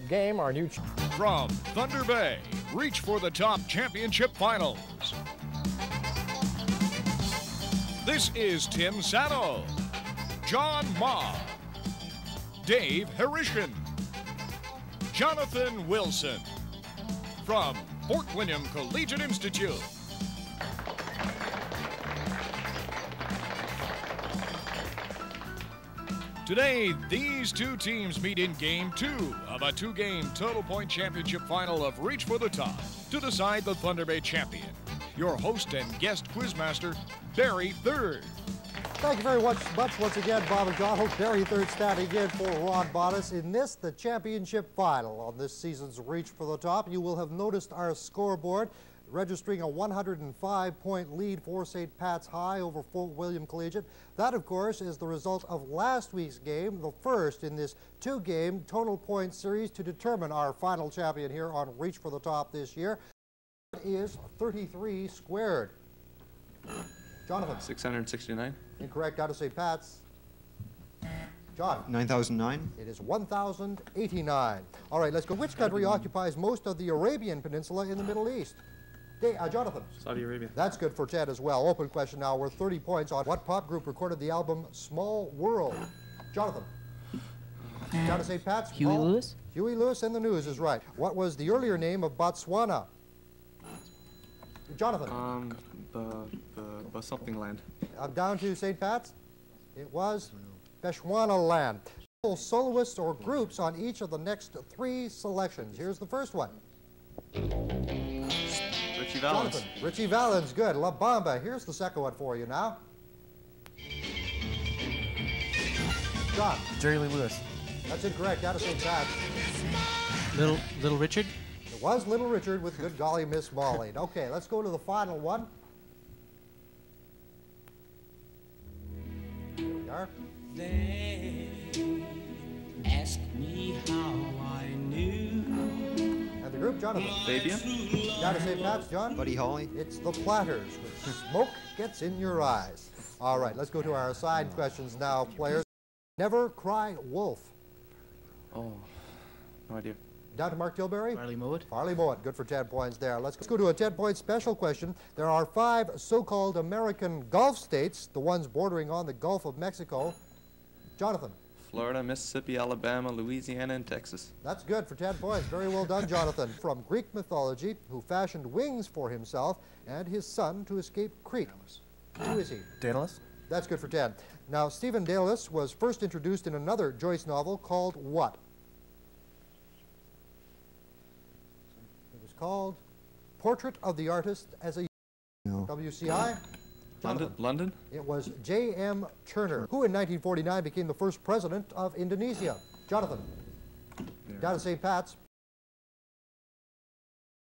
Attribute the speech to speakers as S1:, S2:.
S1: Game, our new
S2: from Thunder Bay, reach for the top championship finals. This is Tim Sano, John Ma, Dave Harishin, Jonathan Wilson from Fort William Collegiate Institute. Today, these two teams meet in Game 2 of a two-game total point championship final of Reach for the Top to decide the Thunder Bay champion. Your host and guest quizmaster, Barry Third.
S3: Thank you very much once again, Bob and John. Host Barry Third standing in for Ron Bottas in this, the championship final on this season's Reach for the Top. You will have noticed our scoreboard registering a 105-point lead for St. Pat's High over Fort William Collegiate. That, of course, is the result of last week's game, the first in this two-game total point series to determine our final champion here on Reach for the Top this year. That is 33 squared. Jonathan?
S4: 669.
S3: Incorrect. Out of St. Pat's. John?
S5: 9,009.
S3: It is 1,089. All right, let's go. Which country occupies most of the Arabian Peninsula in the Middle East? Jonathan?
S4: Saudi Arabia.
S3: That's good for Ted as well. Open question now worth 30 points on what pop group recorded the album Small World? Jonathan? Down to St. Pat's?
S6: Huey Lewis?
S3: Huey Lewis and the News is right. What was the earlier name of Botswana? Jonathan?
S4: The something land.
S3: Down to St. Pat's? It was Bechuanaland. Soloists or groups on each of the next three selections. Here's the first one.
S4: Richie Valens.
S3: Jonathan. Richie Valens, good. La Bamba. Here's the second one for you now. John.
S6: Jerry Lee Lewis.
S3: That's incorrect. Out of St. Pat's.
S6: Little Richard.
S3: It was Little Richard with Good Golly Miss Molly. Okay, let's go to the final one. Here we are.
S7: They ask me how I knew.
S3: And the group, Jonathan.
S4: Fabian.
S3: Down to St. Pat's, John.
S5: Buddy Holly.
S3: It's the Platters with Smoke Gets in Your Eyes. All right, let's go to our assigned questions now, players. Never Cry Wolf.
S4: Oh, no idea.
S3: Down to Mark Tilbury.
S6: Farley Mowat.
S3: Farley Mowat, good for 10 points there. Let's go to a 10-point special question. There are 5 so-called American Gulf states, the ones bordering on the Gulf of Mexico. Jonathan.
S4: Florida, Mississippi, Alabama, Louisiana, and Texas.
S3: That's good for 10 points. Very well done, Jonathan. From Greek mythology, who fashioned wings for himself and his son to escape Crete. Who is he?
S6: Daedalus.
S3: That's good for 10. Now, Stephen Daedalus was first introduced in another Joyce novel called what? It was called Portrait of the Artist as a...
S5: No.
S3: WCI?
S4: London?
S3: It was J.M. Turner, who in 1949 became the first president of Indonesia. Jonathan? Down to St. Pat's.